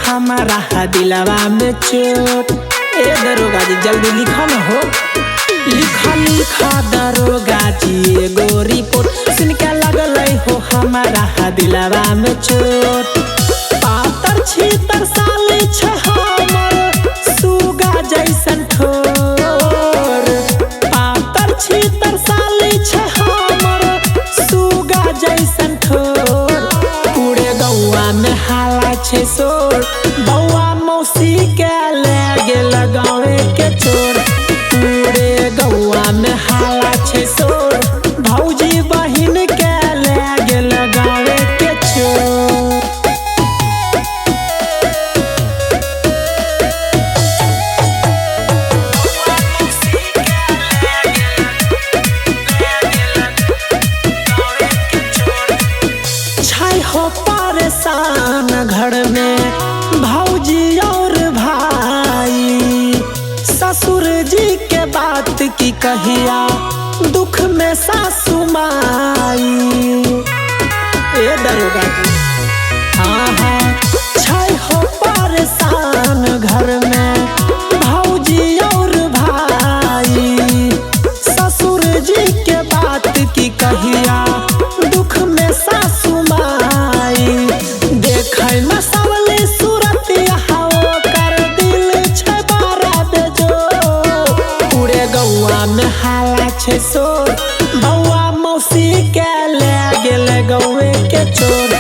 हमारा दिलवा में चोट। ए दरोगा जी जल्दी लिखो न हो, लिखा लिखा दरोगा जी एगो रिपोर्ट। सुन के लगल हो हमारा दिलवा में चोट। पातर छीतर साली छ हमर सुगा जैसन ठोर। पातर छीतर साली छ हमर सुगा जैसन ठोर। पूरे गौआ में हाला छे शोर, बौआ मौसी के ले गेल गाँवे के चोर। पूरे गौआ में हाला छे शोर, भौजी बहिन के ले गेल गाँवे के चोर। हो परेशान घर में भौजी और भाई, ससुर जी के बात की कहिया दुख में सासू माई। ए दरोगा जी हाँ हाँ छै हो परेशान घर में भौजी और भाई, ससुर जी के बात की कहिया दुख में सासू माई। देखै में सावली सूरत यहाँ कर दिल छै बड़ा बेजोर। पूरे गौआ में हाला छै शोर, बौआ मौसी के ले गेल गौए के चोर।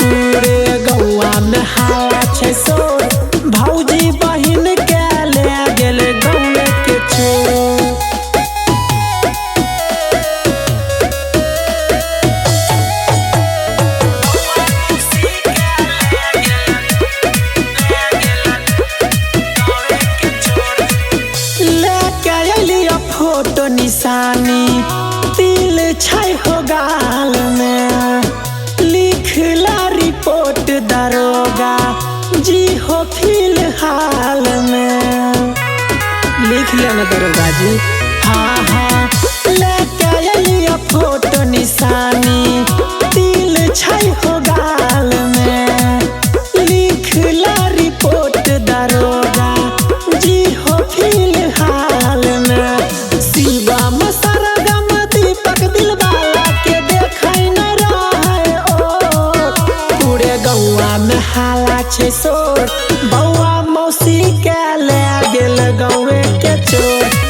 पूरे गौआ में हाला छै शोर, भौजी बहिन के ले गेल गौए के चोर। फोटो निशानी तिल छै हो गाल में, लिखला रिपोर्ट दरोगा जी हो फिलहाल में। लिख लेना दरोगा जी हाँ हाँ लेके अलिया फोटो निशानी तिल छै हो गाल में, लिखला रिपोर्ट दरोगा जी हो फिलहाल में। शिवम सरगम दीपक दिलवाला के देखै न रहे ओ। पूरे गौआ में हाला छै शोर, बौआ मौसी के ले गेल गौए के चोर।